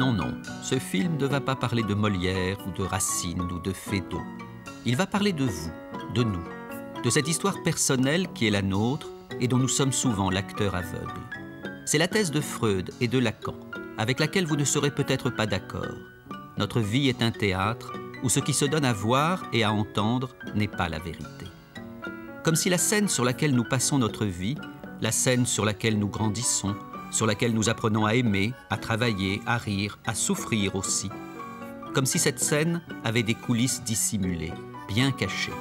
Non, non, ce film ne va pas parler de Molière ou de Racine ou de Feydeau. Il va parler de vous, de nous, de cette histoire personnelle qui est la nôtre et dont nous sommes souvent l'acteur aveugle. C'est la thèse de Freud et de Lacan, avec laquelle vous ne serez peut-être pas d'accord. Notre vie est un théâtre où ce qui se donne à voir et à entendre n'est pas la vérité. Comme si la scène sur laquelle nous passons notre vie, la scène sur laquelle nous grandissons, sur laquelle nous apprenons à aimer, à travailler, à rire, à souffrir aussi, comme si cette scène avait des coulisses dissimulées, bien cachées.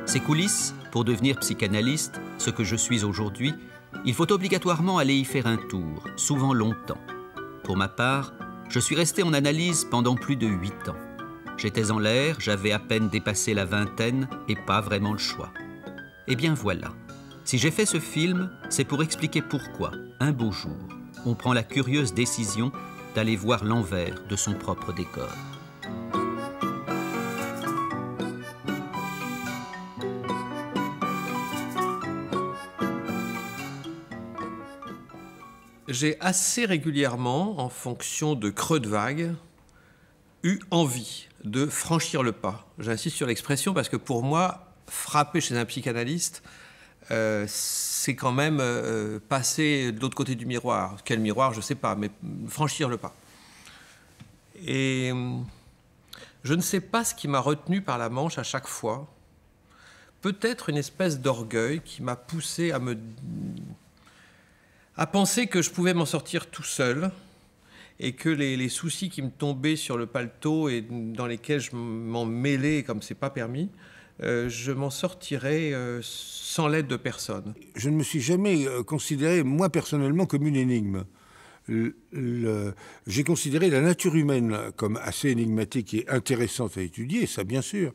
Ces coulisses, pour devenir psychanalyste, ce que je suis aujourd'hui, il faut obligatoirement aller y faire un tour, souvent longtemps. Pour ma part, je suis resté en analyse pendant plus de 8 ans. J'étais en l'air, j'avais à peine dépassé la vingtaine et pas vraiment le choix. Eh bien voilà, si j'ai fait ce film, c'est pour expliquer pourquoi, un beau jour, on prend la curieuse décision d'aller voir l'envers de son propre décor. J'ai assez régulièrement, en fonction de creux de vague, eu envie de franchir le pas. J'insiste sur l'expression parce que pour moi, frapper chez un psychanalyste, c'est quand même passer de l'autre côté du miroir. Quel miroir, je ne sais pas, mais franchir le pas. Et je ne sais pas ce qui m'a retenu par la manche à chaque fois. Peut-être une espèce d'orgueil qui m'a poussé à penser que je pouvais m'en sortir tout seul et que les soucis qui me tombaient sur le paletot et dans lesquels je m'en mêlais comme c'est pas permis, je m'en sortirais sans l'aide de personne. Je ne me suis jamais considéré, moi personnellement, comme une énigme. J'ai considéré la nature humaine comme assez énigmatique et intéressante à étudier, ça bien sûr.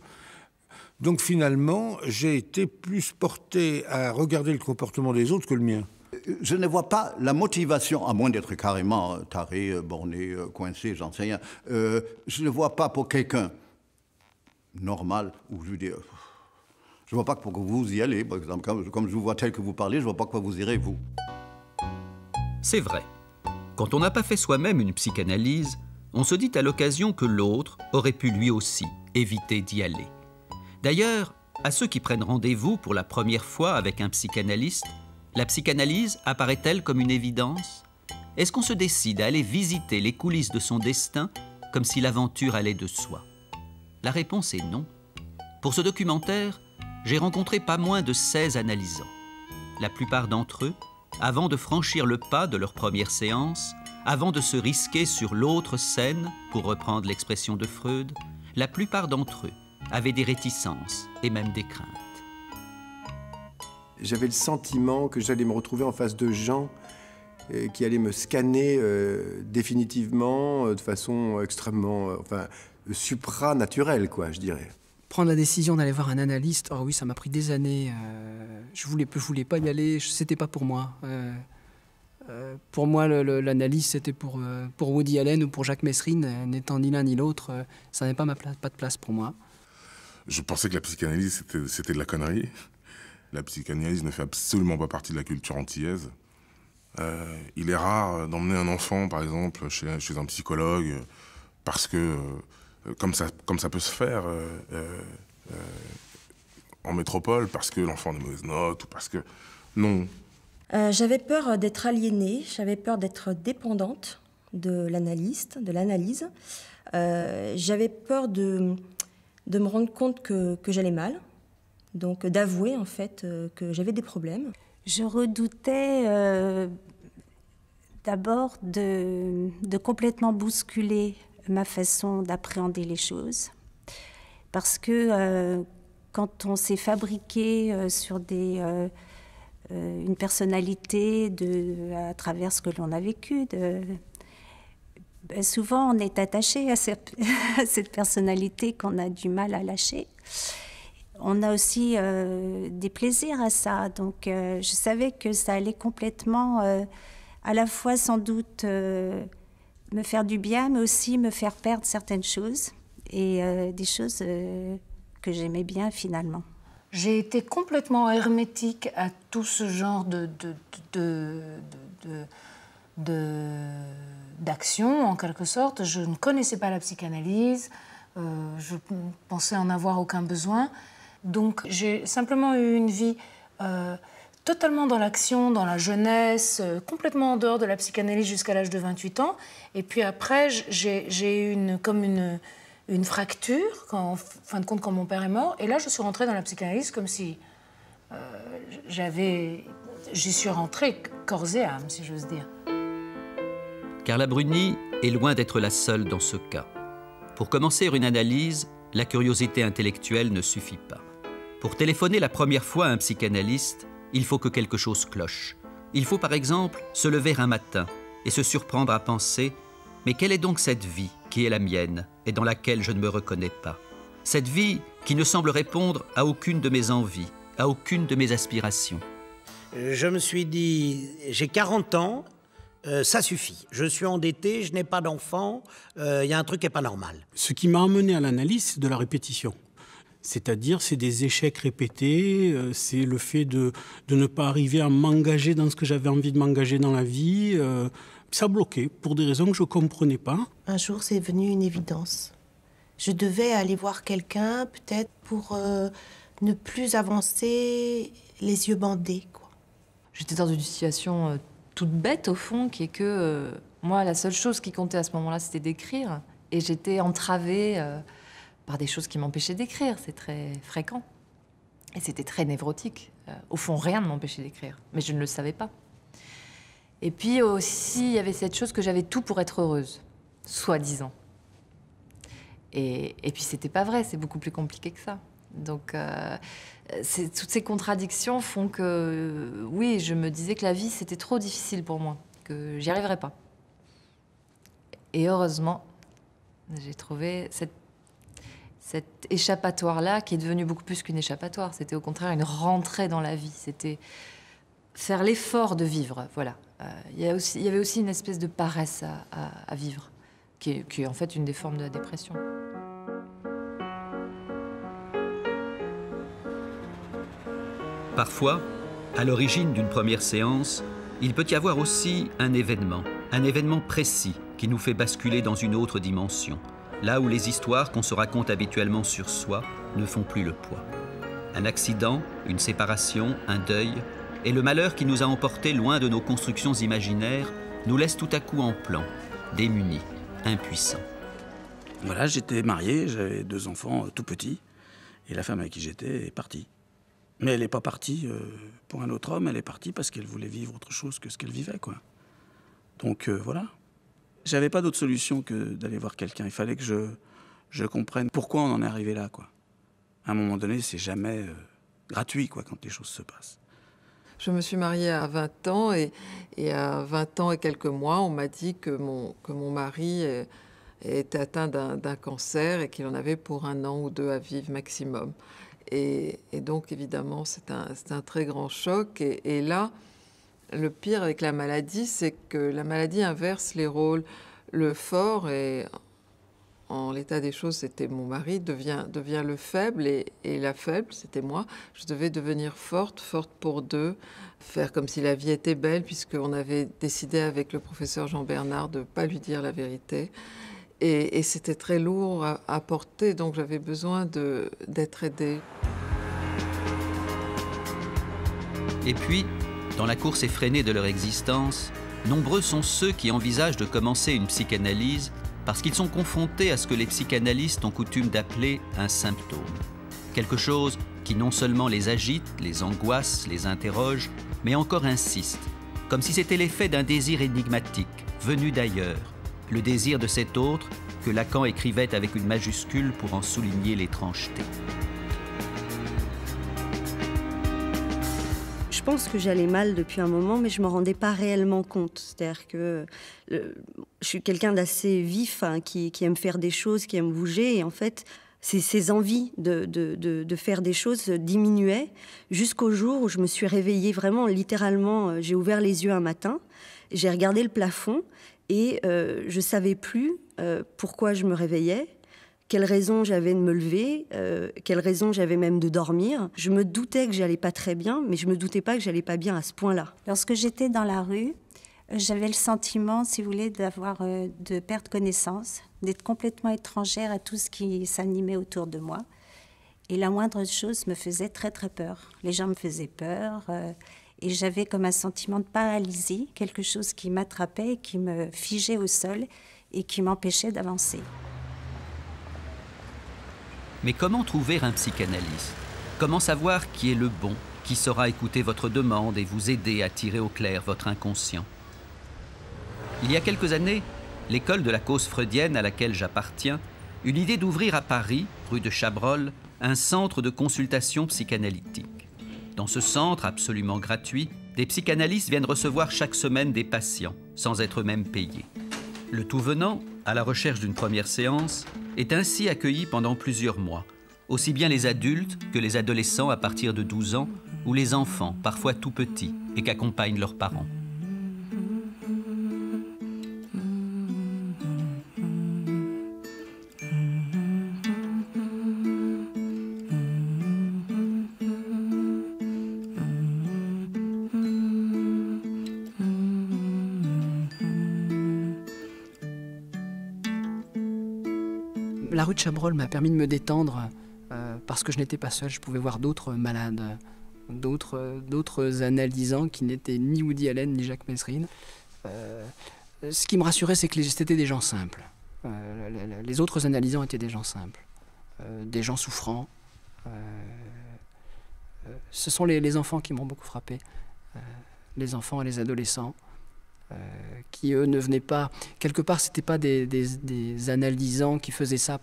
Donc finalement, j'ai été plus porté à regarder le comportement des autres que le mien. Je ne vois pas la motivation, à moins d'être carrément taré, borné, coincé, j'en sais rien. Je ne vois pas pour quelqu'un normal, ou je veux dire, je ne vois pas pour que vous y allez, par exemple. Comme je vous vois tel que vous parlez, je ne vois pas quoi vous irez, vous. C'est vrai. Quand on n'a pas fait soi-même une psychanalyse, on se dit à l'occasion que l'autre aurait pu lui aussi éviter d'y aller. D'ailleurs, à ceux qui prennent rendez-vous pour la première fois avec un psychanalyste, la psychanalyse apparaît-elle comme une évidence? Est-ce qu'on se décide à aller visiter les coulisses de son destin comme si l'aventure allait de soi? La réponse est non. Pour ce documentaire, j'ai rencontré pas moins de 16 analysants. La plupart d'entre eux, avant de franchir le pas de leur première séance, avant de se risquer sur l'autre scène, pour reprendre l'expression de Freud, la plupart d'entre eux avaient des réticences et même des craintes. J'avais le sentiment que j'allais me retrouver en face de gens qui allaient me scanner définitivement, de façon extrêmement, supranaturelle, quoi, je dirais. Prendre la décision d'aller voir un analyste, oh oui, ça m'a pris des années. Je voulais pas y aller, c'était pas pour moi. Pour moi, l'analyse, c'était pour Woody Allen ou pour Jacques Messrine, n'étant ni l'un ni l'autre, ça n'avait pas de place pour moi. Je pensais que la psychanalyse, c'était de la connerie. La psychanalyse ne fait absolument pas partie de la culture antillaise. Il est rare d'emmener un enfant, par exemple, chez un psychologue, parce que, comme ça peut se faire en métropole, parce que l'enfant a de mauvaises notes, ou parce que... Non. J'avais peur d'être aliénée, j'avais peur d'être dépendante de l'analyste, de l'analyse. J'avais peur de me rendre compte que j'allais mal. Donc d'avouer en fait que j'avais des problèmes. Je redoutais d'abord de complètement bousculer ma façon d'appréhender les choses. Parce que quand on s'est fabriqué sur une personnalité à travers ce que l'on a vécu, souvent on est attaché à cette personnalité qu'on a du mal à lâcher. On a aussi des plaisirs à ça, donc je savais que ça allait complètement, à la fois sans doute me faire du bien, mais aussi me faire perdre certaines choses, et des choses que j'aimais bien finalement. J'ai été complètement hermétique à d'action, en quelque sorte. Je ne connaissais pas la psychanalyse, je pensais en avoir aucun besoin. Donc j'ai simplement eu une vie totalement dans l'action, dans la jeunesse, complètement en dehors de la psychanalyse jusqu'à l'âge de 28 ans. Et puis après, j'ai eu une fracture, en fin de compte, quand mon père est mort. Et là, je suis rentrée dans la psychanalyse comme si j'y suis rentrée corps et âme, si j'ose dire. Carla Bruni est loin d'être la seule dans ce cas. Pour commencer une analyse, la curiosité intellectuelle ne suffit pas. Pour téléphoner la première fois à un psychanalyste, il faut que quelque chose cloche. Il faut par exemple se lever un matin et se surprendre à penser « Mais quelle est donc cette vie qui est la mienne et dans laquelle je ne me reconnais pas ? Cette vie qui ne semble répondre à aucune de mes envies, à aucune de mes aspirations. » Je me suis dit, j'ai 40 ans, ça suffit. Je suis endetté, je n'ai pas d'enfant, il y a un truc qui n'est pas normal. Ce qui m'a amené à l'analyse, c'est de la répétition. C'est-à-dire, c'est des échecs répétés, c'est le fait de ne pas arriver à m'engager dans ce que j'avais envie de m'engager dans la vie. Ça bloquait pour des raisons que je ne comprenais pas. Un jour, c'est devenu une évidence. Je devais aller voir quelqu'un, peut-être pour ne plus avancer les yeux bandés, quoi. J'étais dans une situation toute bête, au fond, qui est que moi, la seule chose qui comptait à ce moment-là, c'était d'écrire. Et j'étais entravée par des choses qui m'empêchaient d'écrire. C'est très fréquent. Et c'était très névrotique. Au fond, rien ne m'empêchait d'écrire. Mais je ne le savais pas. Et puis aussi, il y avait cette chose que j'avais tout pour être heureuse, soi-disant. Et puis, c'était pas vrai. C'est beaucoup plus compliqué que ça. Donc, toutes ces contradictions font que, oui, je me disais que la vie, c'était trop difficile pour moi, que j'y arriverais pas. Et heureusement, j'ai trouvé cet échappatoire-là, qui est devenu beaucoup plus qu'une échappatoire. C'était au contraire une rentrée dans la vie. C'était faire l'effort de vivre, voilà. Il y avait aussi une espèce de paresse à vivre, qui est en fait une des formes de la dépression. Parfois, à l'origine d'une première séance, il peut y avoir aussi un événement précis qui nous fait basculer dans une autre dimension, là où les histoires qu'on se raconte habituellement sur soi ne font plus le poids. Un accident, une séparation, un deuil, et le malheur qui nous a emportés loin de nos constructions imaginaires nous laisse tout à coup en plan, démunis, impuissants. Voilà, j'étais marié, j'avais 2 enfants tout petits, et la femme avec qui j'étais est partie. Mais elle n'est pas partie pour un autre homme, elle est partie parce qu'elle voulait vivre autre chose que ce qu'elle vivait, quoi. Donc voilà. J'avais pas d'autre solution que d'aller voir quelqu'un. Il fallait que je comprenne pourquoi on en est arrivé là, quoi. À un moment donné, c'est jamais gratuit, quoi, quand les choses se passent. Je me suis mariée à 20 ans et à 20 ans et quelques mois, on m'a dit que mon mari était atteint d'un cancer et qu'il en avait pour 1 an ou 2 à vivre maximum. Et donc, évidemment, c'est un très grand choc. Et là, le pire avec la maladie, c'est que la maladie inverse les rôles. Le fort, et en l'état des choses, c'était mon mari, devient le faible. Et la faible, c'était moi. Je devais devenir forte pour 2, faire comme si la vie était belle, puisqu'on avait décidé avec le professeur Jean Bernard de ne pas lui dire la vérité. Et c'était très lourd à porter, donc j'avais besoin d'être aidée. Et puis, dans la course effrénée de leur existence, nombreux sont ceux qui envisagent de commencer une psychanalyse parce qu'ils sont confrontés à ce que les psychanalystes ont coutume d'appeler un symptôme. Quelque chose qui non seulement les agite, les angoisse, les interroge, mais encore insiste, comme si c'était l'effet d'un désir énigmatique, venu d'ailleurs, le désir de cet autre que Lacan écrivait avec une majuscule pour en souligner l'étrangeté. Je pense que j'allais mal depuis un moment, mais je ne me rendais pas réellement compte. C'est-à-dire que je suis quelqu'un d'assez vif, hein, qui aime faire des choses, qui aime bouger. Et en fait, ces envies de faire des choses diminuaient jusqu'au jour où je me suis réveillée vraiment, littéralement. J'ai ouvert les yeux un matin, j'ai regardé le plafond et je ne savais plus pourquoi je me réveillais. Quelle raison j'avais de me lever, quelle raison j'avais même de dormir. Je me doutais que j'allais pas très bien, mais je me doutais pas que j'allais pas bien à ce point-là. Lorsque j'étais dans la rue, J'avais le sentiment, si vous voulez, de perdre connaissance, d'être complètement étrangère à tout ce qui s'animait autour de moi. Et la moindre chose me faisait très très peur. Les gens me faisaient peur et j'avais comme un sentiment de paralysie, quelque chose qui m'attrapait, qui me figeait au sol et qui m'empêchait d'avancer. Mais comment trouver un psychanalyste? Comment savoir qui est le bon, qui saura écouter votre demande et vous aider à tirer au clair votre inconscient? Il y a quelques années, l'école de la cause freudienne à laquelle j'appartiens eut l'idée d'ouvrir à Paris, rue de Chabrol, un centre de consultation psychanalytique. Dans ce centre absolument gratuit, des psychanalystes viennent recevoir chaque semaine des patients, sans être même payés. Le tout venant, à la recherche d'une première séance, est ainsi accueilli pendant plusieurs mois, aussi bien les adultes que les adolescents à partir de 12 ans, ou les enfants, parfois tout petits, et qu'accompagnent leurs parents. La rue de Chabrol m'a permis de me détendre parce que je n'étais pas seul, je pouvais voir d'autres malades, d'autres analysants qui n'étaient ni Woody Allen ni Jacques Messrine. Ce qui me rassurait, c'est que c'était des gens simples. Les autres analysants étaient des gens simples, des gens souffrants. Ce sont les enfants qui m'ont beaucoup frappé, les enfants et les adolescents. Qui, eux, ne venaient pas... Quelque part, ce n'étaient pas des analysants qui faisaient ça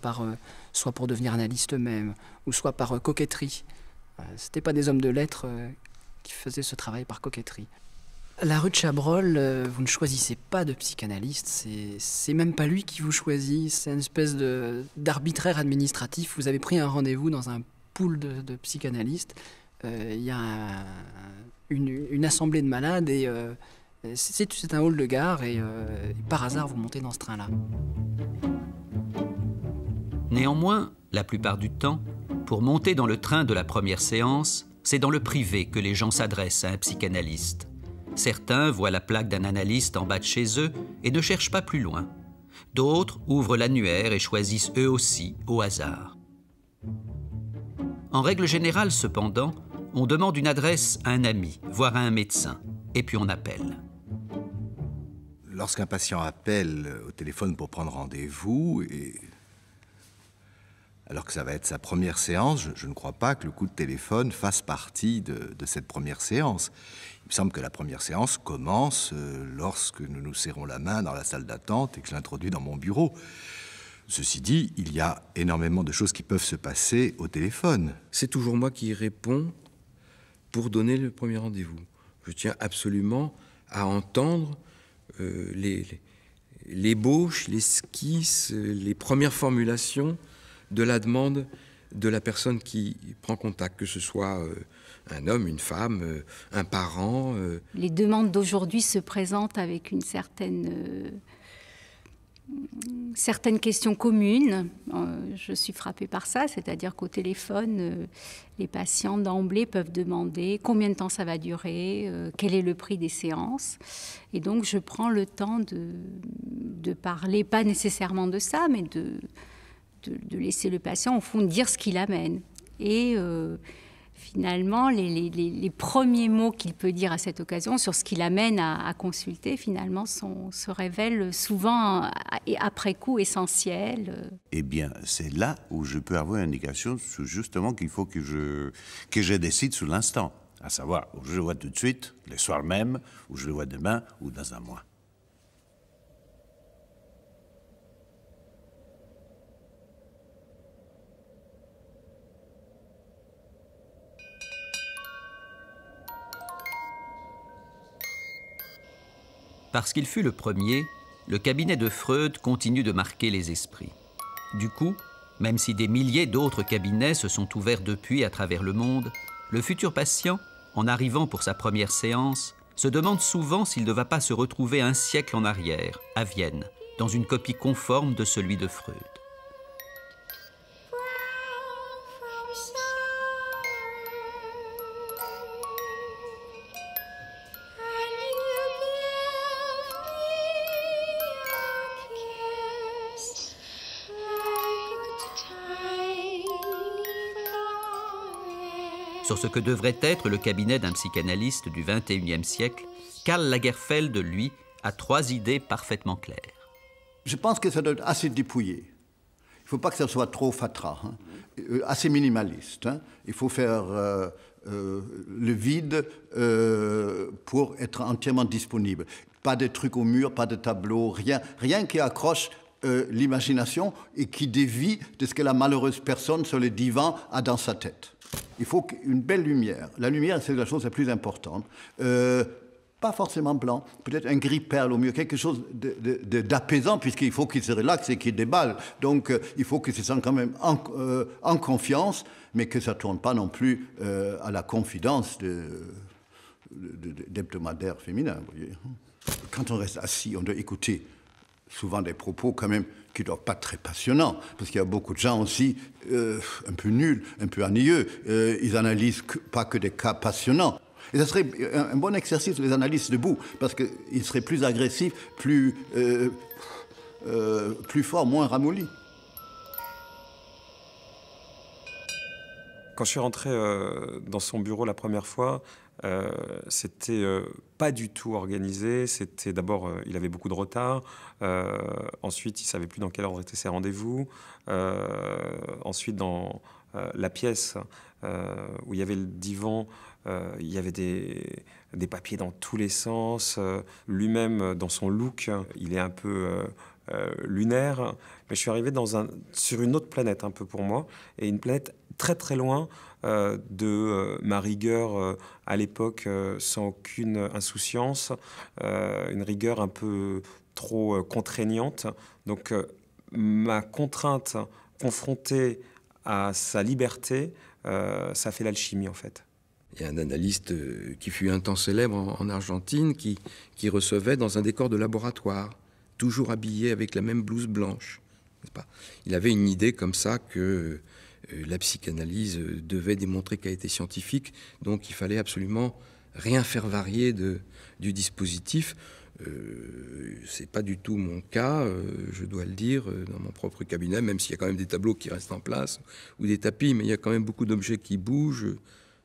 soit pour devenir analystes eux-mêmes, ou soit par coquetterie. Ce n'étaient pas des hommes de lettres qui faisaient ce travail par coquetterie. La rue de Chabrol, vous ne choisissez pas de psychanalyste, c'est même pas lui qui vous choisit, c'est une espèce d'arbitraire administratif. Vous avez pris un rendez-vous dans un pool de psychanalystes. Il y a une assemblée de malades et... c'est un hall de gare et par hasard, vous montez dans ce train-là. Néanmoins, la plupart du temps, pour monter dans le train de la première séance, c'est dans le privé que les gens s'adressent à un psychanalyste. Certains voient la plaque d'un analyste en bas de chez eux et ne cherchent pas plus loin. D'autres ouvrent l'annuaire et choisissent eux aussi au hasard. En règle générale, cependant, on demande une adresse à un ami, voire à un médecin, et puis on appelle. Lorsqu'un patient appelle au téléphone pour prendre rendez-vous, alors que ça va être sa première séance, je ne crois pas que le coup de téléphone fasse partie de cette première séance. Il me semble que la première séance commence lorsque nous nous serrons la main dans la salle d'attente et que je l'introduis dans mon bureau. Ceci dit, il y a énormément de choses qui peuvent se passer au téléphone. C'est toujours moi qui réponds pour donner le premier rendez-vous. Je tiens absolument à entendre l'ébauche, l'esquisse, les premières formulations de la demande de la personne qui prend contact, que ce soit un homme, une femme, un parent. Les demandes d'aujourd'hui se présentent avec une certaines questions communes. Je suis frappée par ça, c'est-à-dire qu'au téléphone, les patients d'emblée peuvent demander combien de temps ça va durer, quel est le prix des séances. Et donc je prends le temps de parler, pas nécessairement de ça, mais de laisser le patient, au fond, dire ce qu'il amène. Et finalement, les premiers mots qu'il peut dire à cette occasion sur ce qu'il amène à consulter, finalement, se révèlent souvent, et après coup, essentiels. Eh bien, c'est là où je peux avoir une indication sur justement qu'il faut que je décide sur l'instant, à savoir où je le vois tout de suite, le soir même, où je le vois demain ou dans un mois. Parce qu'il fut le premier, le cabinet de Freud continue de marquer les esprits. Du coup, même si des milliers d'autres cabinets se sont ouverts depuis à travers le monde, le futur patient, en arrivant pour sa première séance, se demande souvent s'il ne va pas se retrouver un siècle en arrière, à Vienne, dans une copie conforme de celui de Freud. sur ce que devrait être le cabinet d'un psychanalyste du XXIe siècle, Karl Lagerfeld, lui, a 3 idées parfaitement claires. Je pense que ça doit être assez dépouillé. Il ne faut pas que ça soit trop fatras, hein. Assez minimaliste. Hein. Il faut faire le vide pour être entièrement disponible. Pas de trucs au mur, pas de tableaux, rien qui accroche l'imagination et qui dévie de ce que la malheureuse personne sur le divan a dans sa tête. Il faut une belle lumière. La lumière, c'est la chose la plus importante. Pas forcément blanc, peut-être un gris perle au mieux, quelque chose d'apaisant, puisqu'il faut qu'il se relaxe et qu'il déballe. Donc, il faut qu'il se sente quand même en confiance, mais que ça ne tourne pas non plus à la confidence d'hebdomadaires féminins. Vous voyez. Quand on reste assis, on doit écouter souvent des propos quand même qui ne doivent pas être très passionnants, parce qu'il y a beaucoup de gens aussi un peu nuls, un peu ennuyeux. Ils analysent pas que des cas passionnants. Et ça serait un bon exercice, les analystes debout, parce qu'ils seraient plus agressifs, plus forts, moins ramollis. Quand je suis rentré dans son bureau la première fois, c'était pas du tout organisé. C'était d'abord, il avait beaucoup de retard. Ensuite, il savait plus dans quel ordre étaient ses rendez-vous. Ensuite, dans la pièce où il y avait le divan, il y avait des papiers dans tous les sens. Lui-même, dans son look, il est un peu lunaire. Mais je suis arrivé sur une autre planète, un peu pour moi, et une planète très très loin de ma rigueur à l'époque, sans aucune insouciance, une rigueur un peu trop contraignante. Donc ma contrainte confrontée à sa liberté, ça fait l'alchimie en fait. Il y a un analyste qui fut un temps célèbre en Argentine qui recevait dans un décor de laboratoire, toujours habillé avec la même blouse blanche. N'est-ce pas ? Il avait une idée comme ça que la psychanalyse devait démontrer qu'elle était scientifique, donc il fallait absolument rien faire varier du dispositif. C'est pas du tout mon cas, je dois le dire, dans mon propre cabinet, même s'il y a quand même des tableaux qui restent en place ou des tapis, mais il y a quand même beaucoup d'objets qui bougent,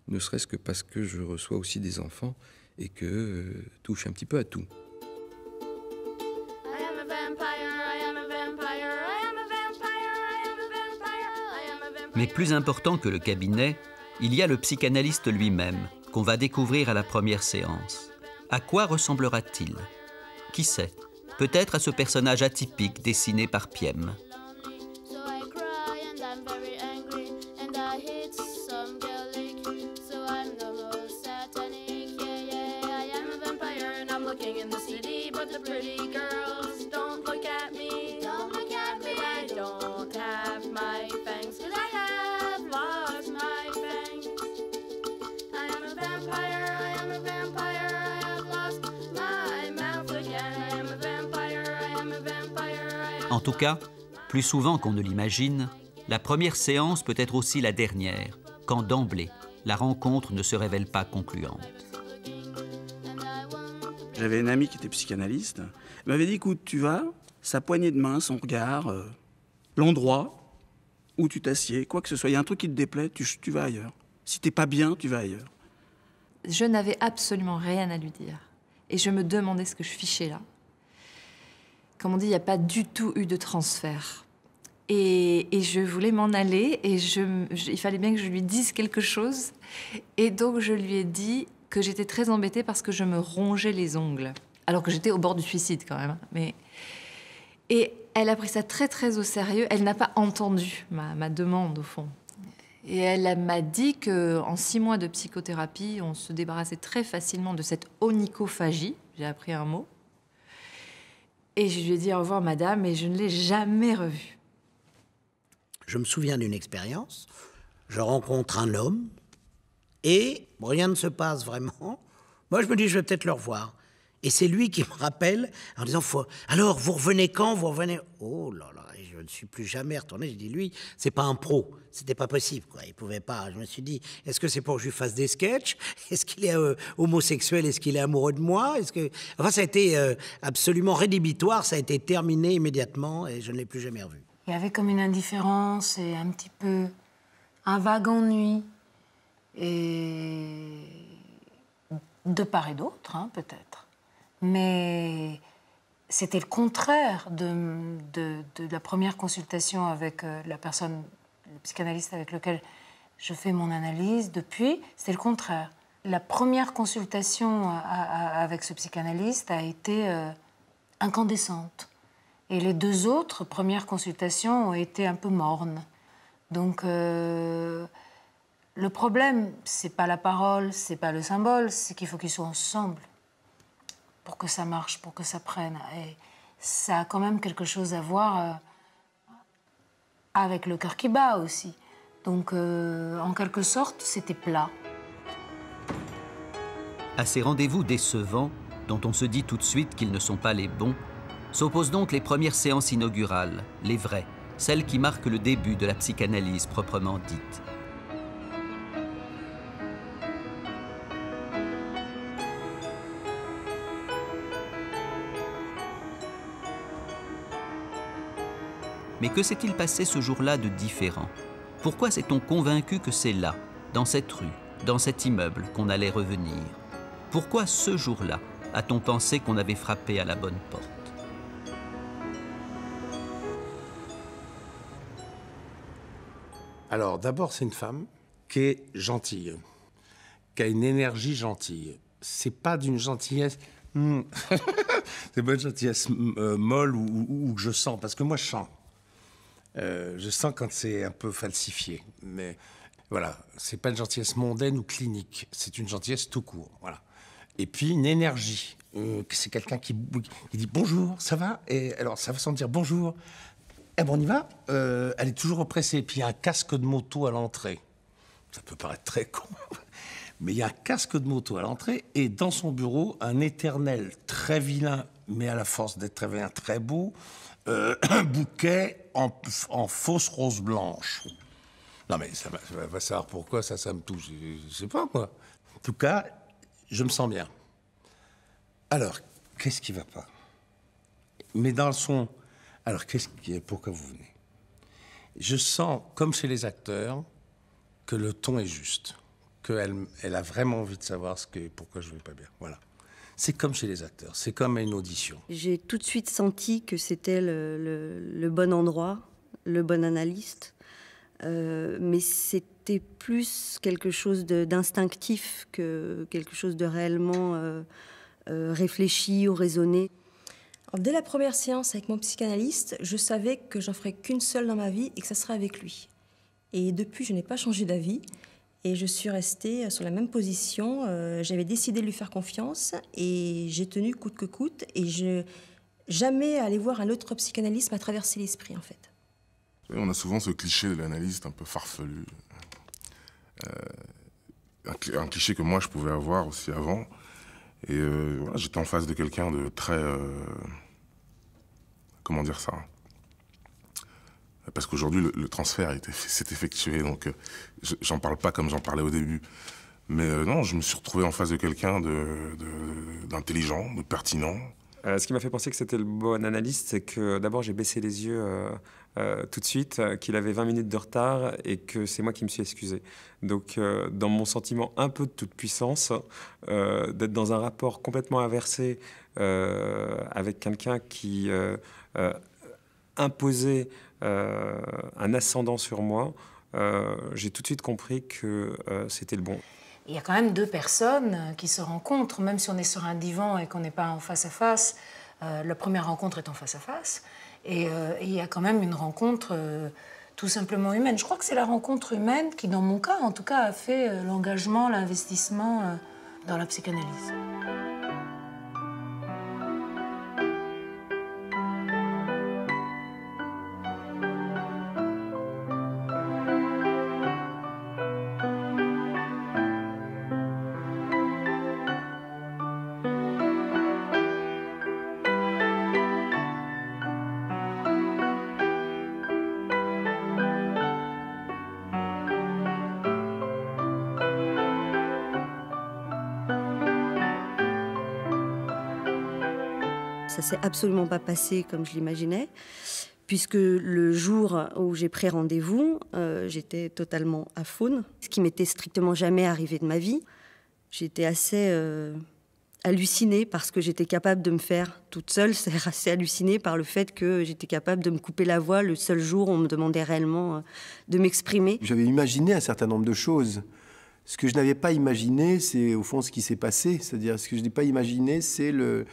ne serait-ce que parce que je reçois aussi des enfants et que touche un petit peu à tout. Mais plus important que le cabinet, il y a le psychanalyste lui-même, qu'on va découvrir à la première séance. À quoi ressemblera-t-il? Qui sait? Peut-être à ce personnage atypique dessiné par Piem. En tout cas, plus souvent qu'on ne l'imagine, la première séance peut être aussi la dernière, quand d'emblée, la rencontre ne se révèle pas concluante. J'avais une amie qui était psychanalyste. Elle m'avait dit, écoute, tu vas, sa poignée de main, son regard, l'endroit où tu t'assieds, quoi que ce soit, il y a un truc qui te déplaît, tu vas ailleurs. Si t'es pas bien, tu vas ailleurs. Je n'avais absolument rien à lui dire. Et je me demandais ce que je fichais là. Comme on dit, il n'y a pas du tout eu de transfert. Et je voulais m'en aller et il fallait bien que je lui dise quelque chose. Et donc je lui ai dit que j'étais très embêtée parce que je me rongeais les ongles. Alors que j'étais au bord du suicide quand même. Et elle a pris ça très très au sérieux. Elle n'a pas entendu ma demande au fond. Et elle m'a dit qu'en 6 mois de psychothérapie, on se débarrassait très facilement de cette onychophagie. J'ai appris un mot. Et je lui ai dit au revoir, madame, et je ne l'ai jamais revue. Je me souviens d'une expérience. Je rencontre un homme et rien ne se passe vraiment. Moi, je me dis, je vais peut-être le revoir. Et c'est lui qui me rappelle en disant, alors, vous revenez quand? Vous revenez... Oh là là, je ne suis plus jamais retourné. J'ai dit, lui, c'est pas un pro. C'était pas possible, quoi. Il pouvait pas. Je me suis dit, est-ce que c'est pour que je lui fasse des sketchs? Est-ce qu'il est homosexuel? Est-ce qu'il est amoureux de moi? Enfin, ça a été absolument rédhibitoire. Ça a été terminé immédiatement et je ne l'ai plus jamais revu. Il y avait comme une indifférence et un petit peu un vague ennui. et de part et d'autre, hein, peut-être. Mais c'était le contraire de la première consultation avec la personne, le psychanalyste avec lequel je fais mon analyse depuis. C'était le contraire. La première consultation avec ce psychanalyste a été incandescente. Et les deux autres premières consultations ont été un peu mornes. Donc, le problème, c'est pas la parole, c'est pas le symbole, c'est qu'il faut qu'ils soient ensemble pour que ça marche, pour que ça prenne. Et ça a quand même quelque chose à voir avec le cœur qui bat aussi. Donc, en quelque sorte, c'était plat. À ces rendez-vous décevants, dont on se dit tout de suite qu'ils ne sont pas les bons, s'opposent donc les premières séances inaugurales, les vraies, celles qui marquent le début de la psychanalyse proprement dite. Mais que s'est-il passé ce jour-là de différent? Pourquoi s'est-on convaincu que c'est là, dans cette rue, dans cet immeuble, qu'on allait revenir? Pourquoi ce jour-là a-t-on pensé qu'on avait frappé à la bonne porte? Alors, d'abord, c'est une femme qui est gentille, qui a une énergie gentille. C'est pas d'une gentillesse... c'est pas une gentillesse molle ou que je sens, parce que moi, je sens. Je sens quand c'est un peu falsifié. Mais voilà, c'est pas une gentillesse mondaine ou clinique. C'est une gentillesse tout court, voilà. Et puis, une énergie. C'est quelqu'un qui dit « Bonjour, ça va ?» Et alors, ça va sans dire « Bonjour ». Eh ben on y va. Elle est toujours oppressée. Puis il y a un casque de moto à l'entrée. Ça peut paraître très con, mais il y a un casque de moto à l'entrée et dans son bureau, un éternel très vilain, mais à la force d'être très vilain, très beau, un bouquet en fausse rose blanche. Non mais ça va savoir pourquoi ça me touche. Je sais pas quoi. En tout cas, je me sens bien. Alors, qu'est-ce qui va pas? Mais dans son... Alors, pourquoi vous venez? Je sens, comme chez les acteurs, que le ton est juste, qu'elle a vraiment envie de savoir pourquoi je ne vais pas bien. Voilà. C'est comme chez les acteurs, c'est comme à une audition. J'ai tout de suite senti que c'était le bon endroit, le bon analyste, mais c'était plus quelque chose d'instinctif que quelque chose de réellement réfléchi ou raisonné. Alors, dès la première séance avec mon psychanalyste, je savais que j'en ferais qu'une seule dans ma vie et que ça serait avec lui. Et depuis, je n'ai pas changé d'avis et je suis restée sur la même position. J'avais décidé de lui faire confiance et j'ai tenu coûte que coûte. Et jamais aller voir un autre psychanalyste m'a traversé l'esprit, en fait. On a souvent ce cliché de l'analyste un peu farfelu. Un cliché que moi, je pouvais avoir aussi avant. Et voilà, j'étais en face de quelqu'un de très... comment dire ça? Parce qu'aujourd'hui, le transfert s'est effectué, donc j'en parle pas comme j'en parlais au début. Mais non, je me suis retrouvé en face de quelqu'un d'intelligent, de pertinent. Ce qui m'a fait penser que c'était le bon analyste, c'est que d'abord j'ai baissé les yeux tout de suite, qu'il avait 20 minutes de retard et que c'est moi qui me suis excusé. Donc dans mon sentiment un peu de toute puissance, d'être dans un rapport complètement inversé avec quelqu'un qui imposait un ascendant sur moi, j'ai tout de suite compris que c'était le bon. Il y a quand même deux personnes qui se rencontrent, même si on est sur un divan et qu'on n'est pas en face à face. La première rencontre est en face à face. Et il y a quand même une rencontre tout simplement humaine. Je crois que c'est la rencontre humaine qui, dans mon cas, en tout cas, a fait l'engagement, l'investissement dans la psychanalyse. Ça s'est absolument pas passé comme je l'imaginais, puisque le jour où j'ai pris rendez-vous, j'étais totalement aphone, ce qui m'était strictement jamais arrivé de ma vie. J'étais assez hallucinée par ce que j'étais capable de me faire toute seule. C'est assez hallucinée par le fait que j'étais capable de me couper la voix le seul jour où on me demandait réellement de m'exprimer. J'avais imaginé un certain nombre de choses. Ce que je n'avais pas imaginé, c'est au fond ce qui s'est passé. C'est-à-dire, ce que je n'ai pas imaginé, c'est le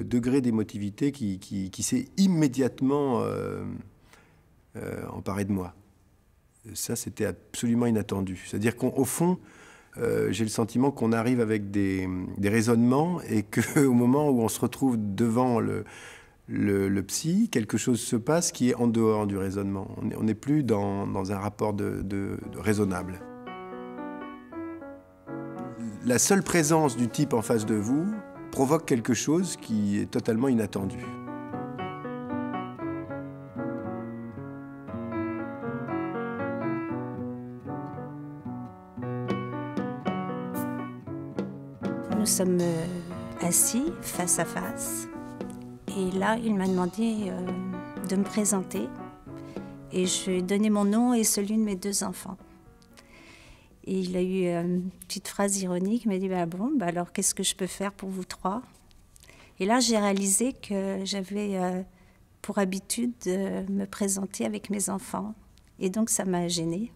degré d'émotivité qui s'est immédiatement emparé de moi. Ça, c'était absolument inattendu. C'est-à-dire qu'au fond, j'ai le sentiment qu'on arrive avec des raisonnements et qu'au moment où on se retrouve devant le psy, quelque chose se passe qui est en dehors du raisonnement. On n'est plus dans un rapport de raisonnable. La seule présence du type en face de vous provoque quelque chose qui est totalement inattendu. Nous sommes assis face à face. Et là, il m'a demandé de me présenter. Et je lui ai donné mon nom et celui de mes 2 enfants. Et il a eu une petite phrase ironique, il m'a dit bon, alors qu'est-ce que je peux faire pour vous 3 ? Et là, j'ai réalisé que j'avais pour habitude de me présenter avec mes enfants. Et donc, ça m'a gênée.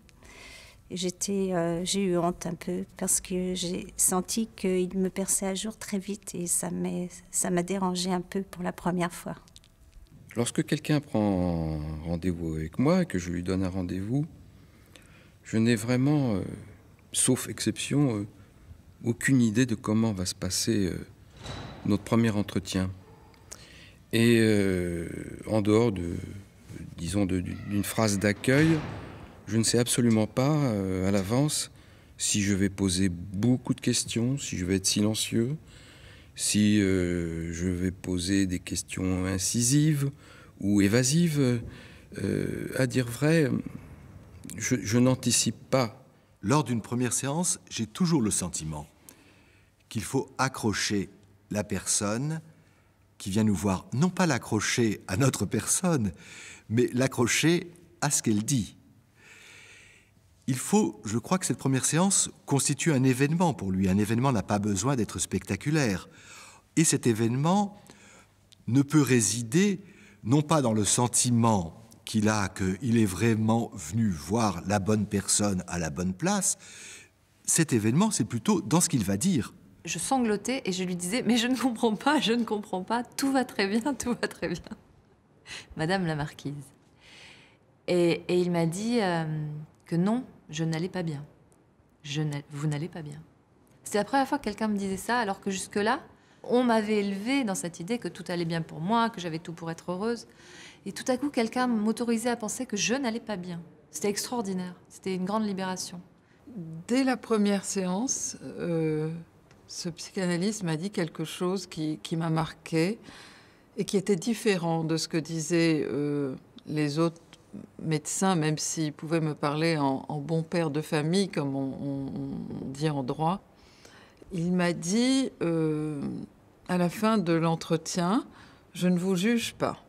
J'ai eu honte un peu parce que j'ai senti qu'il me perçait à jour très vite et ça m'a dérangé un peu pour la première fois. Lorsque quelqu'un prend rendez-vous avec moi et que je lui donne un rendez-vous, je n'ai vraiment, sauf exception, aucune idée de comment va se passer notre premier entretien. Et en dehors d'une phrase d'accueil, je ne sais absolument pas à l'avance si je vais poser beaucoup de questions, si je vais être silencieux, si je vais poser des questions incisives ou évasives. À dire vrai, je n'anticipe pas. Lors d'une première séance, j'ai toujours le sentiment qu'il faut accrocher la personne qui vient nous voir, non pas l'accrocher à notre personne, mais l'accrocher à ce qu'elle dit. Il faut, je crois que cette première séance constitue un événement pour lui. Un événement n'a pas besoin d'être spectaculaire. Et cet événement ne peut résider, non pas dans le sentiment qu'il a qu'il est vraiment venu voir la bonne personne à la bonne place. Cet événement, c'est plutôt dans ce qu'il va dire. Je sanglotais et je lui disais « Mais je ne comprends pas, tout va très bien, tout va très bien. » Madame la marquise. Et il m'a dit que non, je n'allais pas bien. Vous n'allez pas bien. C'était la première fois que quelqu'un me disait ça, alors que jusque-là, on m'avait élevée dans cette idée que tout allait bien pour moi, que j'avais tout pour être heureuse. Et tout à coup, quelqu'un m'autorisait à penser que je n'allais pas bien. C'était extraordinaire. C'était une grande libération. Dès la première séance, ce psychanalyste m'a dit quelque chose qui m'a marqué et qui était différent de ce que disaient les autres médecin, même s'il pouvait me parler en bon père de famille, comme on dit en droit. Il m'a dit, à la fin de l'entretien, « Je ne vous juge pas ».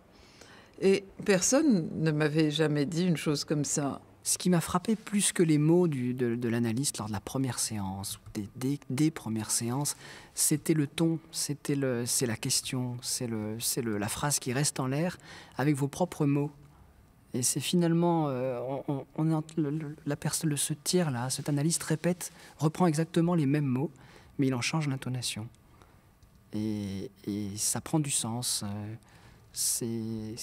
Et personne ne m'avait jamais dit une chose comme ça. Ce qui m'a frappé plus que les mots de l'analyste lors de la première séance, des premières séances, c'était le ton, c'est la question, c'est la phrase qui reste en l'air avec vos propres mots. Et c'est finalement, la personne, ce tiers-là, cet analyste reprend exactement les mêmes mots, mais il en change l'intonation. Et ça prend du sens.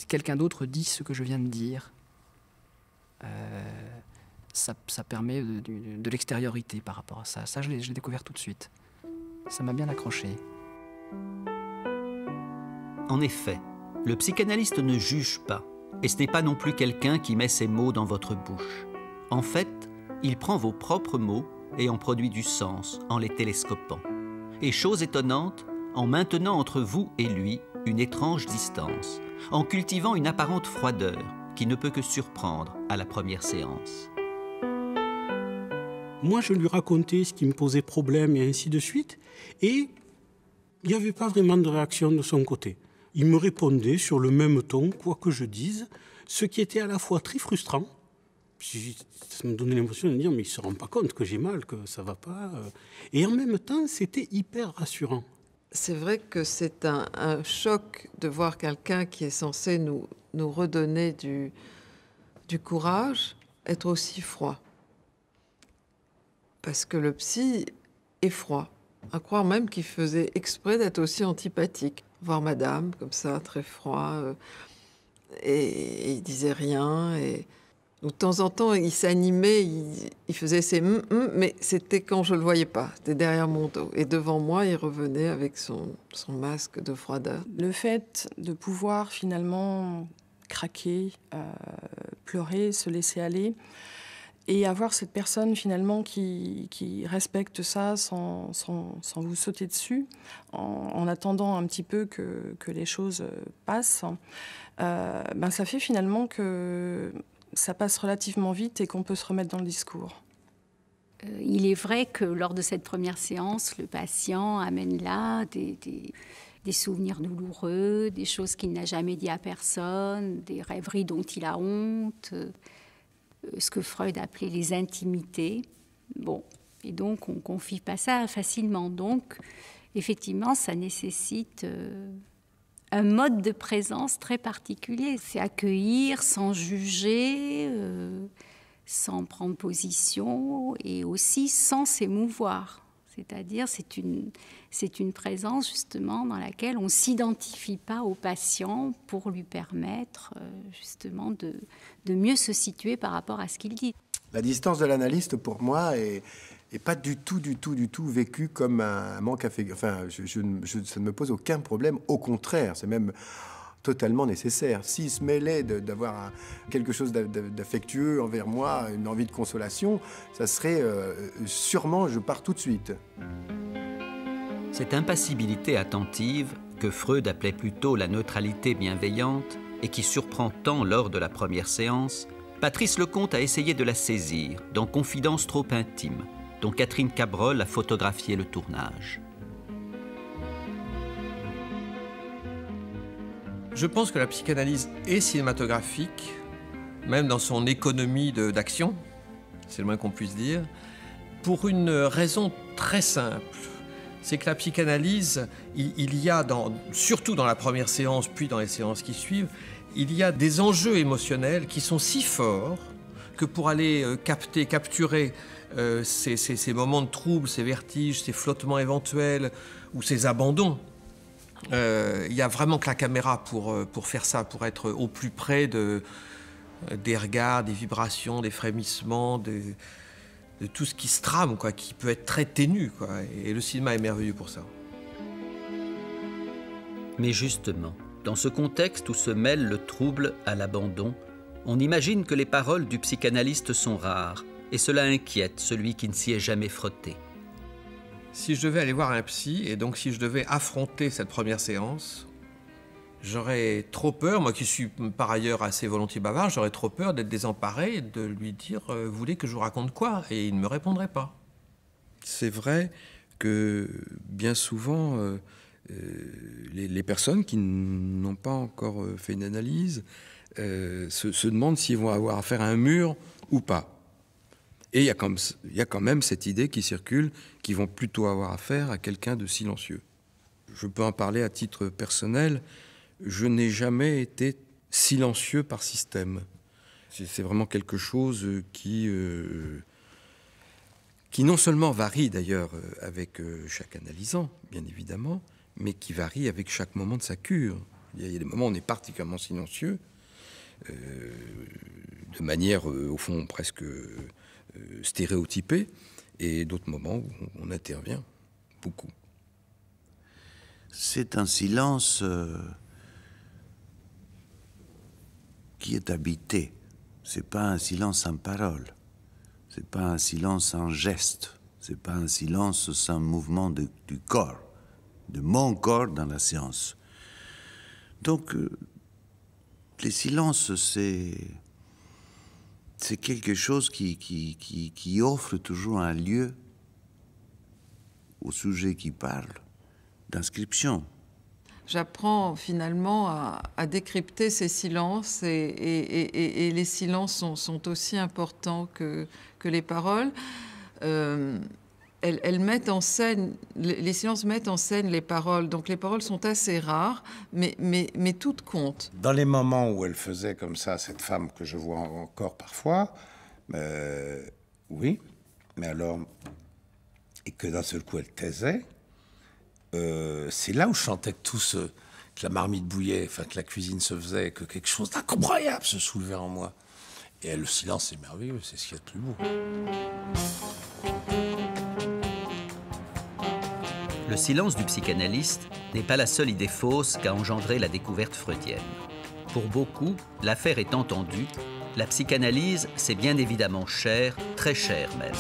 Quelqu'un d'autre dit ce que je viens de dire. Ça permet de l'extériorité par rapport à ça. Ça, je l'ai découvert tout de suite. Ça m'a bien accroché. En effet, le psychanalyste ne juge pas. Et ce n'est pas non plus quelqu'un qui met ses mots dans votre bouche. En fait, il prend vos propres mots et en produit du sens en les télescopant. Et chose étonnante, en maintenant entre vous et lui une étrange distance, en cultivant une apparente froideur qui ne peut que surprendre à la première séance. Moi, je lui racontais ce qui me posait problème et ainsi de suite, et il n'y avait pas vraiment de réaction de son côté. Il me répondait sur le même ton, quoi que je dise, ce qui était à la fois très frustrant. Ça me donnait l'impression de dire, mais il ne se rend pas compte que j'ai mal, que ça ne va pas. Et en même temps, c'était hyper rassurant. C'est vrai que c'est un choc de voir quelqu'un qui est censé nous redonner du courage, être aussi froid. Parce que le psy est froid. À croire même qu'il faisait exprès d'être aussi antipathique. Voir madame, comme ça, très froid, et il disait rien. Et de temps en temps, il s'animait, il faisait ses mais c'était quand je le voyais pas, c'était derrière mon dos. Et devant moi, il revenait avec son masque de froideur. Le fait de pouvoir finalement craquer, pleurer, se laisser aller, et avoir cette personne finalement qui respecte ça sans vous sauter dessus, en attendant un petit peu que les choses passent, ça fait finalement que ça passe relativement vite et qu'on peut se remettre dans le discours. Il est vrai que lors de cette première séance, le patient amène là des souvenirs douloureux, des choses qu'il n'a jamais dit à personne, des rêveries dont il a honte, ce que Freud appelait les intimités. Bon, et donc on ne confie pas ça facilement. Donc, effectivement, ça nécessite un mode de présence très particulier. C'est accueillir sans juger, sans prendre position et aussi sans s'émouvoir. C'est-à-dire, c'est une présence justement dans laquelle on ne s'identifie pas au patient pour lui permettre justement de mieux se situer par rapport à ce qu'il dit. La distance de l'analyste, pour moi, est pas du tout vécue comme un manque affectif. Enfin, ça ne me pose aucun problème. Au contraire, c'est même totalement nécessaire. S'il se mêlait d'avoir quelque chose d'affectueux envers moi, une envie de consolation, ça serait sûrement, je pars tout de suite. Cette impassibilité attentive, que Freud appelait plutôt la neutralité bienveillante et qui surprend tant lors de la première séance, Patrice Lecomte a essayé de la saisir dans Confidences trop intimes, dont Catherine Cabrol a photographié le tournage. Je pense que la psychanalyse est cinématographique, même dans son économie d'action, c'est le moins qu'on puisse dire, pour une raison très simple. C'est que la psychanalyse, il y a, surtout dans la première séance, puis dans les séances qui suivent, il y a des enjeux émotionnels qui sont si forts que pour aller capturer ces moments de trouble, ces vertiges, ces flottements éventuels ou ces abandons, il y a vraiment que la caméra pour faire ça, pour être au plus près des regards, des vibrations, des frémissements, de tout ce qui se trame, quoi, qui peut être très ténu, quoi. Et le cinéma est merveilleux pour ça. Mais justement, dans ce contexte où se mêle le trouble à l'abandon, on imagine que les paroles du psychanalyste sont rares, et cela inquiète celui qui ne s'y est jamais frotté. Si je devais aller voir un psy, et donc si je devais affronter cette première séance, j'aurais trop peur, moi qui suis par ailleurs assez volontiers bavard, j'aurais trop peur d'être désemparé et de lui dire « Vous voulez que je vous raconte quoi ?» Et il ne me répondrait pas. C'est vrai que bien souvent, les personnes qui n'ont pas encore fait une analyse se demandent s'ils vont avoir affaire à un mur ou pas. Et il y a quand même cette idée qui circule qu'ils vont plutôt avoir affaire à quelqu'un de silencieux. Je peux en parler à titre personnel. Je n'ai jamais été silencieux par système. C'est vraiment quelque chose qui non seulement varie d'ailleurs avec chaque analysant, bien évidemment, mais qui varie avec chaque moment de sa cure. Il y a des moments où on est particulièrement silencieux, de manière, au fond, presque stéréotypée, et d'autres moments où on intervient beaucoup. C'est un silence qui est habité. C'est pas un silence sans parole. C'est pas un silence sans geste. C'est pas un silence sans mouvement du corps, de mon corps dans la séance. Donc, les silences, c'est quelque chose qui offre toujours un lieu au sujet qui parle d'inscription. j'apprends finalement à décrypter ces silences et les silences sont aussi importants que les paroles. Elles mettent en scène, les silences mettent en scène les paroles, donc les paroles sont assez rares, mais toutes comptent. Dans les moments où elle faisait comme ça, cette femme que je vois encore parfois, oui, mais alors, et que d'un seul coup elle taisait, c'est là où je sentais que que la marmite bouillait, enfin que la cuisine se faisait, que quelque chose d'incroyable se soulevait en moi. Et le silence est merveilleux, c'est ce qu'il y a de plus beau. Le silence du psychanalyste n'est pas la seule idée fausse qu'a engendré la découverte freudienne. Pour beaucoup, l'affaire est entendue, la psychanalyse, c'est bien évidemment cher, très cher même.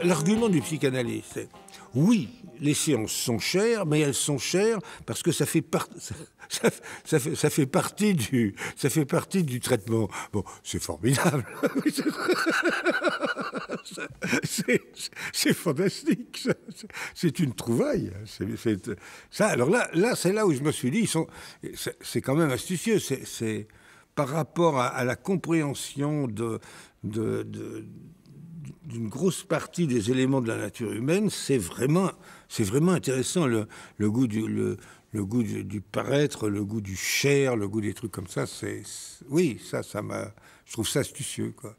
L'argument du psychanalyste, c'est oui, les séances sont chères, mais elles sont chères parce que ça fait partie du traitement. Bon, c'est formidable. C'est fantastique. C'est une trouvaille. Alors là, c'est là où je me suis dit, c'est quand même astucieux. C'est par rapport à la compréhension d'une grosse partie des éléments de la nature humaine, c'est vraiment intéressant. Le goût du paraître, le goût du cher, le goût des trucs comme ça, oui, je trouve ça astucieux, quoi.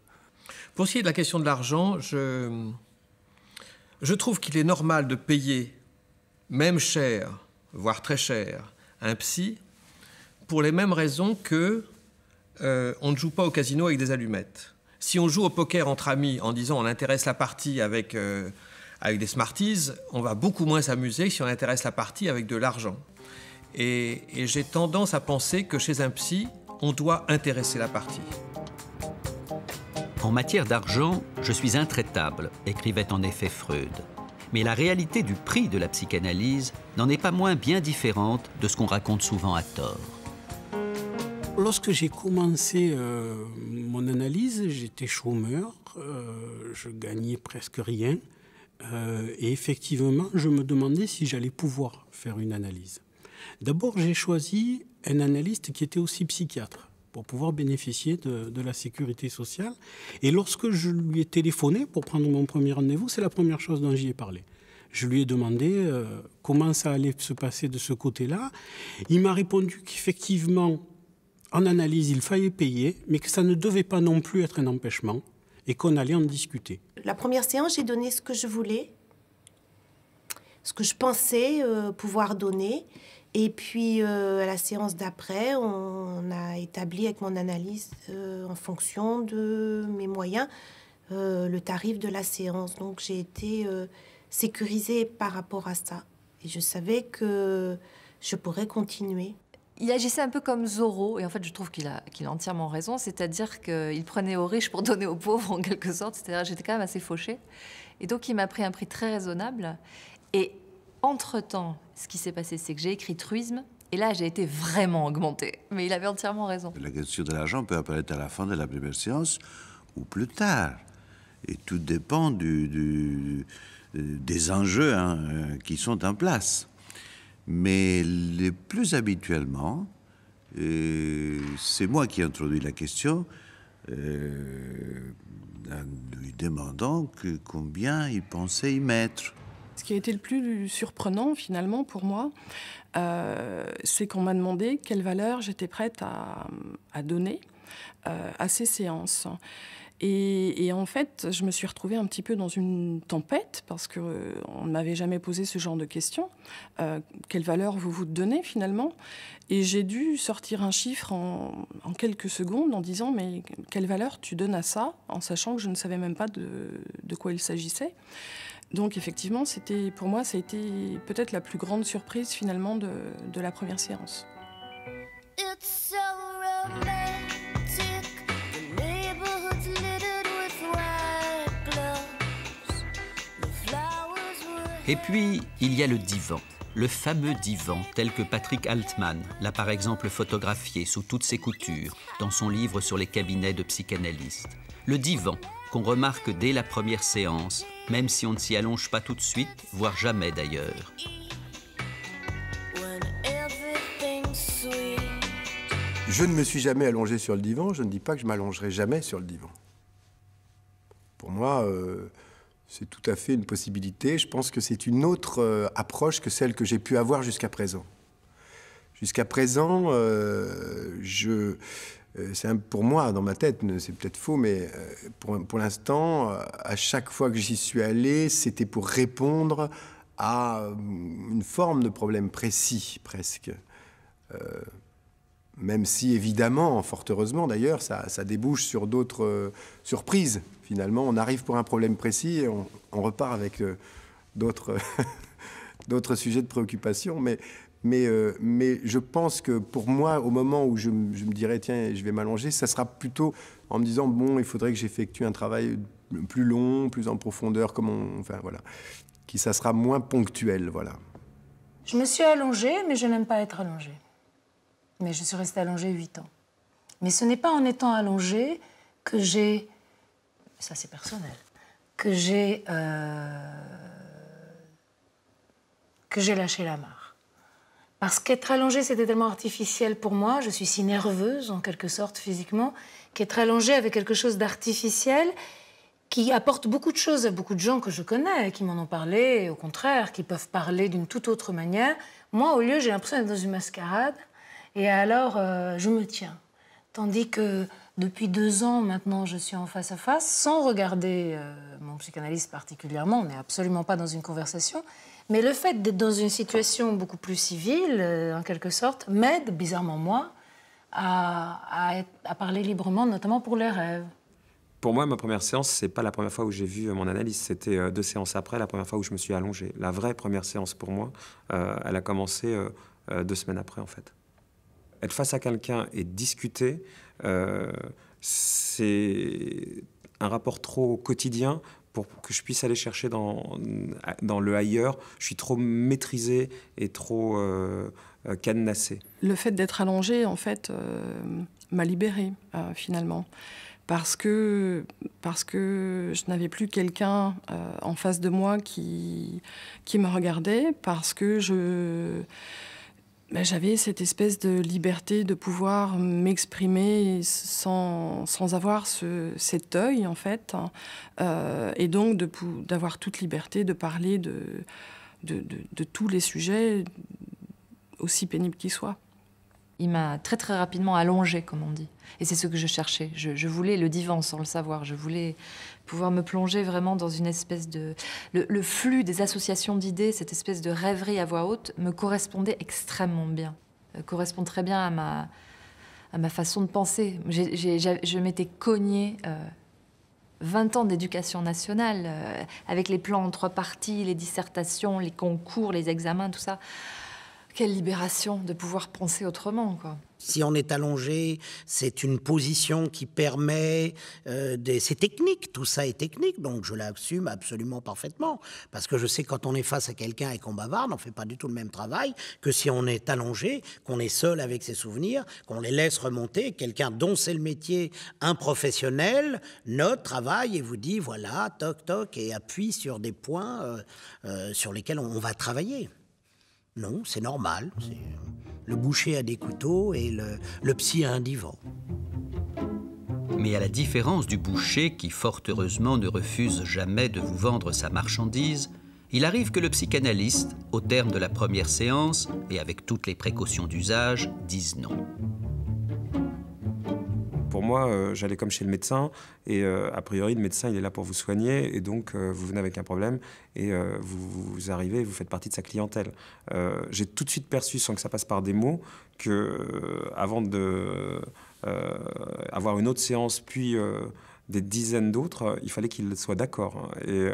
Pour ce qui est de la question de l'argent, je trouve qu'il est normal de payer, même cher, voire très cher, un psy, pour les mêmes raisons que on ne joue pas au casino avec des allumettes. Si on joue au poker entre amis en disant on intéresse la partie avec des Smarties, on va beaucoup moins s'amuser que si on intéresse la partie avec de l'argent. Et j'ai tendance à penser que chez un psy, on doit intéresser la partie. En matière d'argent, je suis intraitable, écrivait en effet Freud. Mais la réalité du prix de la psychanalyse n'en est pas moins bien différente de ce qu'on raconte souvent à tort. Lorsque j'ai commencé mon analyse, j'étais chômeur, je gagnais presque rien. Et effectivement, je me demandais si j'allais pouvoir faire une analyse. D'abord, j'ai choisi un analyste qui était aussi psychiatre pour pouvoir bénéficier de la sécurité sociale. Et lorsque je lui ai téléphoné pour prendre mon premier rendez-vous, c'est la première chose dont j'y ai parlé. Je lui ai demandé comment ça allait se passer de ce côté-là. Il m'a répondu qu'effectivement, en analyse, il fallait payer, mais que ça ne devait pas non plus être un empêchement et qu'on allait en discuter. La première séance, j'ai donné ce que je voulais, ce que je pensais pouvoir donner. Et puis, à la séance d'après, on a établi avec mon analyse, en fonction de mes moyens, le tarif de la séance. Donc, j'ai été sécurisée par rapport à ça. Et je savais que je pourrais continuer. Il agissait un peu comme Zorro, et en fait, je trouve qu'il a entièrement raison, c'est-à-dire qu'il prenait aux riches pour donner aux pauvres, en quelque sorte. C'est-à-dire j'étais quand même assez fauchée. Et donc, il m'a pris un prix très raisonnable. Et entre-temps, ce qui s'est passé, c'est que j'ai écrit Truisme, et là, j'ai été vraiment augmentée. Mais il avait entièrement raison. La question de l'argent peut apparaître à la fin de la première séance ou plus tard. Et tout dépend des enjeux qui sont en place. Mais le plus habituellement, c'est moi qui ai introduit la question en lui demandant combien il pensait y mettre. Ce qui a été le plus surprenant finalement pour moi, c'est qu'on m'a demandé quelle valeur j'étais prête à donner à ces séances. Et en fait, je me suis retrouvée un petit peu dans une tempête parce qu'on ne m'avait jamais posé ce genre de questions. Quelle valeur vous donnez finalement? Et j'ai dû sortir un chiffre en quelques secondes en disant mais quelle valeur tu donnes à ça, en sachant que je ne savais même pas de quoi il s'agissait. Donc effectivement, pour moi, ça a été peut-être la plus grande surprise finalement de la première séance. It's so romantic, the neighborhood's littered with white gloves, the flowers were... Et puis, il y a le divan, le fameux divan tel que Patrick Altman l'a par exemple photographié sous toutes ses coutures dans son livre sur les cabinets de psychanalystes. Le divan qu'on remarque dès la première séance, même si on ne s'y allonge pas tout de suite, voire jamais d'ailleurs. Je ne me suis jamais allongé sur le divan, je ne dis pas que je m'allongerai jamais sur le divan. Pour moi, c'est tout à fait une possibilité. Je pense que c'est une autre approche que celle que j'ai pu avoir jusqu'à présent. Jusqu'à présent, pour moi, dans ma tête, c'est peut-être faux, mais pour l'instant, à chaque fois que j'y suis allé, c'était pour répondre à une forme de problème précis, presque. Même si, évidemment, fort heureusement d'ailleurs, ça débouche sur d'autres surprises. Finalement, on arrive pour un problème précis et on repart avec d'autres sujets de préoccupation. Mais je pense que pour moi, au moment où je me dirais, tiens, je vais m'allonger, ça sera plutôt en me disant, bon, il faudrait que j'effectue un travail plus long, plus en profondeur, enfin voilà, ça sera moins ponctuel, voilà. Je me suis allongée, mais je n'aime pas être allongée. Mais je suis restée allongée 8 ans. Mais ce n'est pas en étant allongée que j'ai... Ça, c'est personnel. Que j'ai lâché la marre. Parce qu'être allongée, c'était tellement artificiel pour moi. Je suis si nerveuse, en quelque sorte, physiquement, qu'être allongée avait quelque chose d'artificiel qui apporte beaucoup de choses à beaucoup de gens que je connais, qui m'en ont parlé, et au contraire, qui peuvent parler d'une toute autre manière. Moi, au lieu, j'ai l'impression d'être dans une mascarade. Et alors, je me tiens. Tandis que depuis 2 ans, maintenant, je suis en face à face, sans regarder mon psychanalyste particulièrement. On n'est absolument pas dans une conversation. Mais le fait d'être dans une situation beaucoup plus civile, en quelque sorte, m'aide, bizarrement moi, à parler librement, notamment pour les rêves. Pour moi, ma première séance, c'est pas la première fois où j'ai vu mon analyste. C'était 2 séances après, la première fois où je me suis allongé. La vraie première séance pour moi, elle a commencé 2 semaines après, en fait. Être face à quelqu'un et discuter, c'est un rapport trop quotidien pour que je puisse aller chercher dans le ailleurs. Je suis trop maîtrisé et trop cadenassé. Le fait d'être allongé, en fait, m'a libérée, finalement. Parce que je n'avais plus quelqu'un en face de moi qui me regardait, parce que j'avais cette espèce de liberté de pouvoir m'exprimer sans avoir cet œil, en fait, et donc d'avoir toute liberté de parler de tous les sujets, aussi pénibles qu'ils soient. Il m'a très très rapidement allongée, comme on dit. Et c'est ce que je cherchais. Je voulais le divan sans le savoir. Je voulais pouvoir me plonger vraiment dans une espèce de... Le flux des associations d'idées, cette espèce de rêverie à voix haute, me correspondait extrêmement bien. Correspond très bien à ma façon de penser. Je m'étais cognée 20 ans d'éducation nationale, avec les plans en 3 parties, les dissertations, les concours, les examens, tout ça. Quelle libération de pouvoir penser autrement, quoi. Si on est allongé, c'est une position qui permet... c'est technique, tout ça est technique, donc je l'assume absolument parfaitement. Parce que je sais que quand on est face à quelqu'un et qu'on bavarde, on ne fait pas du tout le même travail que si on est allongé, qu'on est seul avec ses souvenirs, qu'on les laisse remonter, quelqu'un dont c'est le métier, un professionnel, note, travaille et vous dit, voilà, toc, toc, et appuie sur des points sur lesquels on va travailler. Non, c'est normal. Le boucher a des couteaux et le psy a un divan. Mais à la différence du boucher qui, fort heureusement, ne refuse jamais de vous vendre sa marchandise, il arrive que le psychanalyste, au terme de la première séance, et avec toutes les précautions d'usage, dise non. Pour moi, j'allais comme chez le médecin, et a priori, le médecin, il est là pour vous soigner, et donc vous venez avec un problème, et vous arrivez, vous faites partie de sa clientèle. J'ai tout de suite perçu, sans que ça passe par des mots, que avant de avoir une autre séance, puis des dizaines d'autres, il fallait qu'il soit d'accord. Et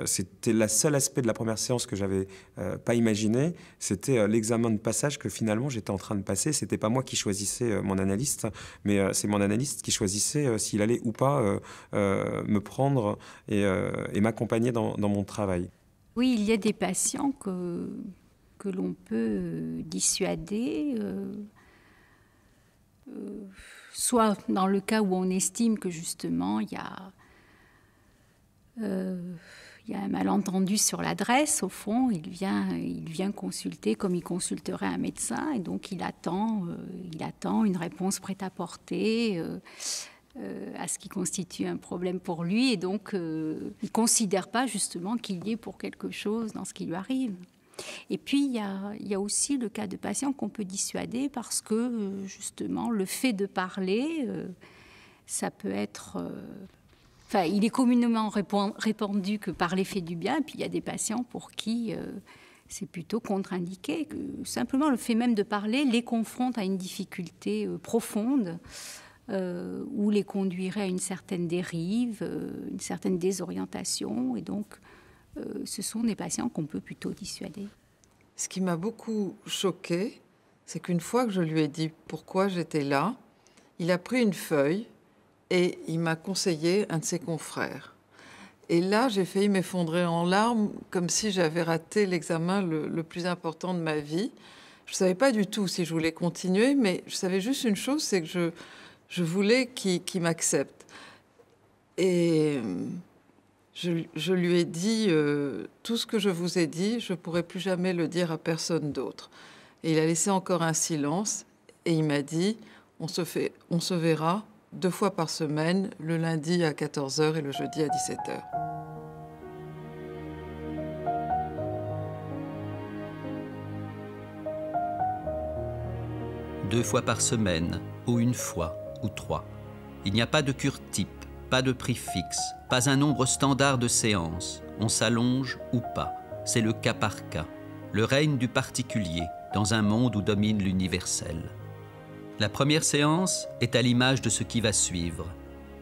c'était le seul aspect de la première séance que j'avais pas imaginé. C'était l'examen de passage que finalement j'étais en train de passer. C'était pas moi qui choisissais mon analyste, mais c'est mon analyste qui choisissait s'il allait ou pas me prendre et m'accompagner dans mon travail. Oui, il y a des patients que l'on peut dissuader. Soit dans le cas où on estime que justement il y y a un malentendu sur l'adresse, au fond, il vient consulter comme il consulterait un médecin, et donc il attend une réponse prêt-à-porter à ce qui constitue un problème pour lui, et donc il ne considère pas justement qu'il y est pour quelque chose dans ce qui lui arrive. Et puis il y a aussi le cas de patients qu'on peut dissuader parce que justement le fait de parler, ça peut être... Enfin, il est communément répandu que parler fait du bien, puis il y a des patients pour qui c'est plutôt contre-indiqué. Simplement, le fait même de parler les confronte à une difficulté profonde ou les conduirait à une certaine dérive, une certaine désorientation. Et donc, ce sont des patients qu'on peut plutôt dissuader. Ce qui m'a beaucoup choquée, c'est qu'une fois que je lui ai dit pourquoi j'étais là, il a pris une feuille et il m'a conseillé un de ses confrères. Et là, j'ai failli m'effondrer en larmes, comme si j'avais raté l'examen le plus important de ma vie. Je ne savais pas du tout si je voulais continuer, mais je savais juste une chose, c'est que je voulais qu'il m'accepte. Et je lui ai dit, tout ce que je vous ai dit, je ne pourrai plus jamais le dire à personne d'autre. Et il a laissé encore un silence, et il m'a dit, on se verra 2 fois par semaine, le lundi à 14h et le jeudi à 17h. Deux fois par semaine, ou une fois, ou 3. Il n'y a pas de cure type, pas de prix fixe, pas un nombre standard de séances. On s'allonge ou pas. C'est le cas par cas, le règne du particulier, dans un monde où domine l'universel. La première séance est à l'image de ce qui va suivre.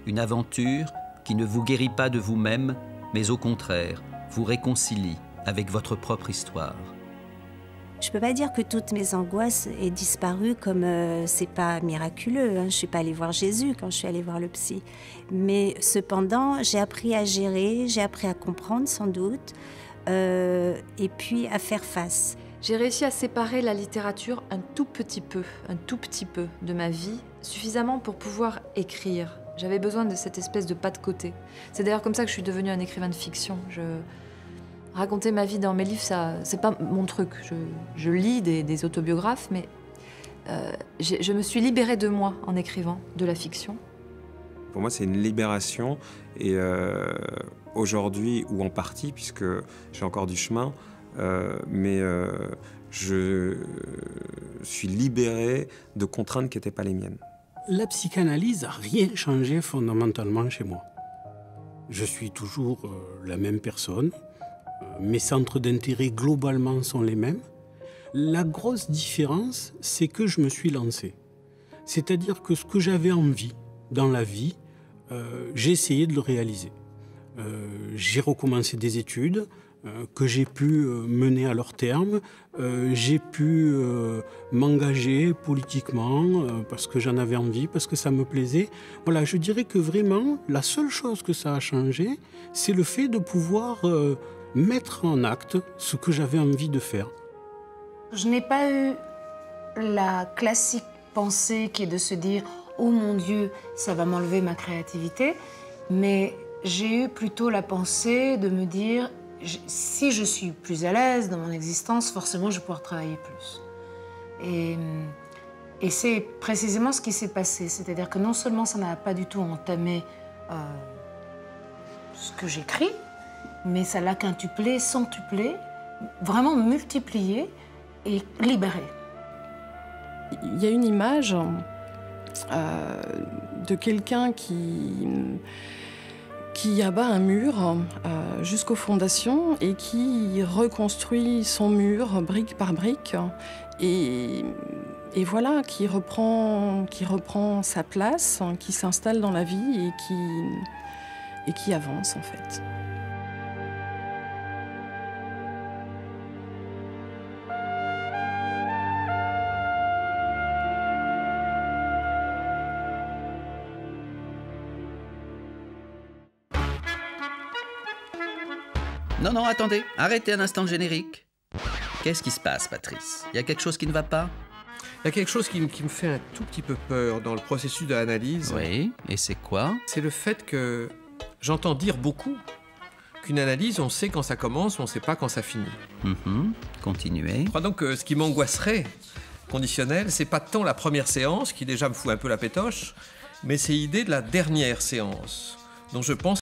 Une aventure qui ne vous guérit pas de vous-même, mais au contraire, vous réconcilie avec votre propre histoire. Je ne peux pas dire que toutes mes angoisses aient disparu comme c'est pas miraculeux. Je ne suis pas allée voir Jésus quand je suis allée voir le psy. Mais cependant, j'ai appris à gérer, j'ai appris à comprendre sans doute, et puis à faire face. J'ai réussi à séparer la littérature un tout petit peu de ma vie, suffisamment pour pouvoir écrire. J'avais besoin de cette espèce de pas de côté. C'est d'ailleurs comme ça que je suis devenue un écrivain de fiction. Raconter ma vie dans mes livres, c'est pas mon truc. Je lis des autobiographes, mais je me suis libérée de moi en écrivant de la fiction. Pour moi, c'est une libération. Et aujourd'hui, ou en partie, puisque j'ai encore du chemin, mais je suis libéré de contraintes qui n'étaient pas les miennes. La psychanalyse n'a rien changé fondamentalement chez moi. Je suis toujours la même personne. Mes centres d'intérêt globalement sont les mêmes. La grosse différence, c'est que je me suis lancé. C'est-à-dire que ce que j'avais envie dans la vie, j'ai essayé de le réaliser. J'ai recommencé des études que j'ai pu mener à leur terme. J'ai pu m'engager politiquement parce que j'en avais envie, parce que ça me plaisait. Voilà, je dirais que vraiment, la seule chose que ça a changé, c'est le fait de pouvoir mettre en acte ce que j'avais envie de faire. Je n'ai pas eu la classique pensée qui est de se dire « Oh mon Dieu, ça va m'enlever ma créativité », mais j'ai eu plutôt la pensée de me dire « Si je suis plus à l'aise dans mon existence, forcément je vais pouvoir travailler plus ». Et c'est précisément ce qui s'est passé, c'est-à-dire que non seulement ça n'a pas du tout entamé ce que j'écris, mais ça l'a quintuplé, centuplé, vraiment multiplié et libéré. Il y a une image de quelqu'un qui abat un mur jusqu'aux fondations et qui reconstruit son mur brique par brique et voilà, qui reprend sa place, qui s'installe dans la vie et qui avance en fait. Non, attendez, arrêtez un instant le générique. Qu'est-ce qui se passe, Patrice? Il y a quelque chose qui ne va pas? Il y a quelque chose qui me fait un tout petit peu peur dans le processus de l'analyse. Oui, et c'est quoi? C'est le fait que j'entends dire beaucoup qu'une analyse, on sait quand ça commence, on ne sait pas quand ça finit. Continuez. Je crois donc que ce qui m'angoisserait, conditionnel, c'est pas tant la première séance, qui déjà me fout un peu la pétoche, mais c'est l'idée de la dernière séance, dont je pense